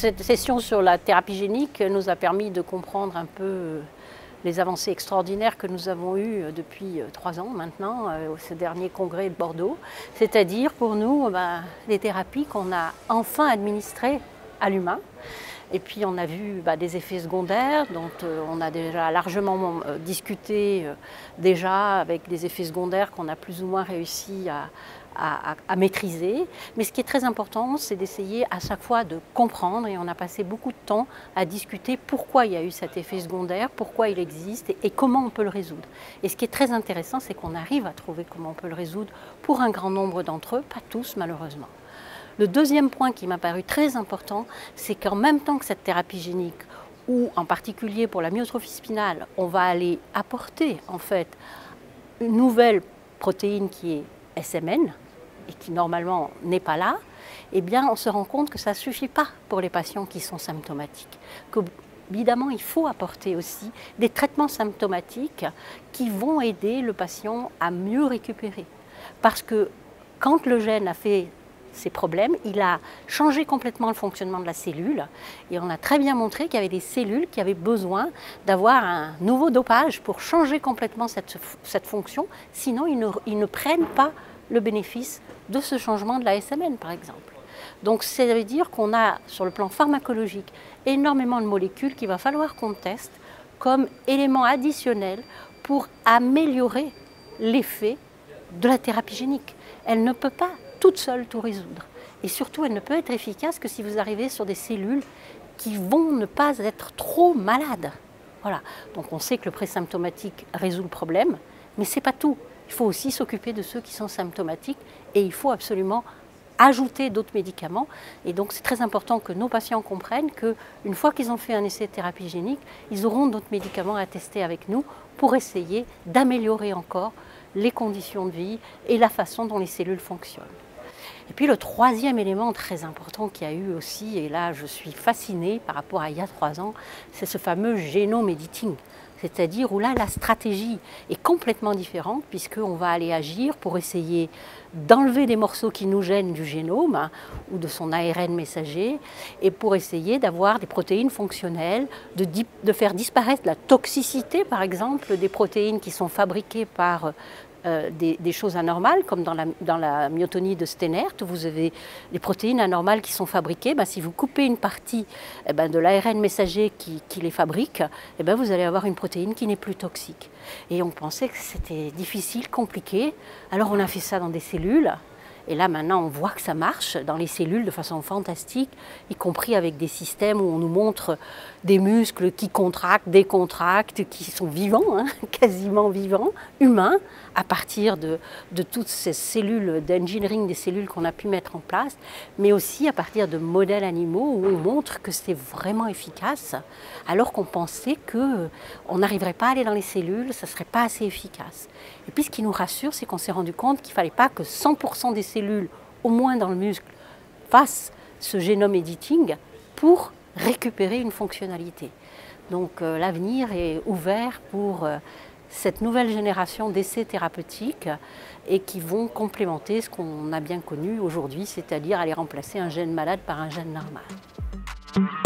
cette session sur la thérapie génique nous a permis de comprendre un peu les avancées extraordinaires que nous avons eues depuis 3 ans maintenant, au ce dernier congrès de Bordeaux. C'est-à-dire pour nous, les thérapies qu'on a enfin administrées à l'humain. Et puis on a vu des effets secondaires dont on a déjà largement discuté déjà avec des effets secondaires qu'on a plus ou moins réussi à maîtriser. Mais ce qui est très important, c'est d'essayer à chaque fois de comprendre, et on a passé beaucoup de temps à discuter pourquoi il y a eu cet effet secondaire, pourquoi il existe et comment on peut le résoudre. Et ce qui est très intéressant, c'est qu'on arrive à trouver comment on peut le résoudre pour un grand nombre d'entre eux, pas tous malheureusement. Le deuxième point qui m'a paru très important, c'est qu'en même temps que cette thérapie génique, ou en particulier pour la myotrophie spinale, on va aller apporter en fait une nouvelle protéine qui est SMN, et qui normalement n'est pas là, eh bien on se rend compte que ça ne suffit pas pour les patients qui sont symptomatiques. Évidemment, il faut apporter aussi des traitements symptomatiques qui vont aider le patient à mieux récupérer. Parce que quand le gène a fait ces problèmes, il a changé complètement le fonctionnement de la cellule et on a très bien montré qu'il y avait des cellules qui avaient besoin d'avoir un nouveau dopage pour changer complètement cette fonction, sinon ils ne prennent pas le bénéfice de ce changement de la SMN par exemple. Donc ça veut dire qu'on a sur le plan pharmacologique énormément de molécules qu'il va falloir qu'on teste comme éléments additionnels pour améliorer l'effet de la thérapie génique. Elle ne peut pas toute seule tout résoudre. Et surtout, elle ne peut être efficace que si vous arrivez sur des cellules qui vont ne pas être trop malades. Voilà. Donc on sait que le présymptomatique résout le problème, mais ce n'est pas tout. Il faut aussi s'occuper de ceux qui sont symptomatiques et il faut absolument ajouter d'autres médicaments. Et donc c'est très important que nos patients comprennent qu'une fois qu'ils ont fait un essai de thérapie génique, ils auront d'autres médicaments à tester avec nous pour essayer d'améliorer encore les conditions de vie et la façon dont les cellules fonctionnent. Et puis le troisième élément très important qu'il y a eu aussi, et là je suis fascinée par rapport à il y a 3 ans, c'est ce fameux genome editing. C'est-à-dire où là la stratégie est complètement différente puisqu'on va aller agir pour essayer d'enlever des morceaux qui nous gênent du génome ou de son ARN messager et pour essayer d'avoir des protéines fonctionnelles, de faire disparaître la toxicité par exemple des protéines qui sont fabriquées par des choses anormales, comme dans la myotonie de Steinert, vous avez des protéines anormales qui sont fabriquées. Si vous coupez une partie de l'ARN messager qui les fabrique, vous allez avoir une protéine qui n'est plus toxique. Et on pensait que c'était difficile, compliqué. Alors on a fait ça dans des cellules. Et là maintenant on voit que ça marche dans les cellules de façon fantastique, y compris avec des systèmes où on nous montre des muscles qui contractent, décontractent, qui sont vivants, quasiment vivants, humains, à partir de toutes ces cellules d'engineering, des cellules qu'on a pu mettre en place, mais aussi à partir de modèles animaux où on montre que c'est vraiment efficace, alors qu'on pensait qu'on n'arriverait pas à aller dans les cellules, ça ne serait pas assez efficace. Et puis ce qui nous rassure, c'est qu'on s'est rendu compte qu'il ne fallait pas que 100% des cellules, au moins dans le muscle, fassent ce génome editing pour récupérer une fonctionnalité. Donc l'avenir est ouvert pour cette nouvelle génération d'essais thérapeutiques et qui vont complémenter ce qu'on a bien connu aujourd'hui, c'est-à-dire aller remplacer un gène malade par un gène normal.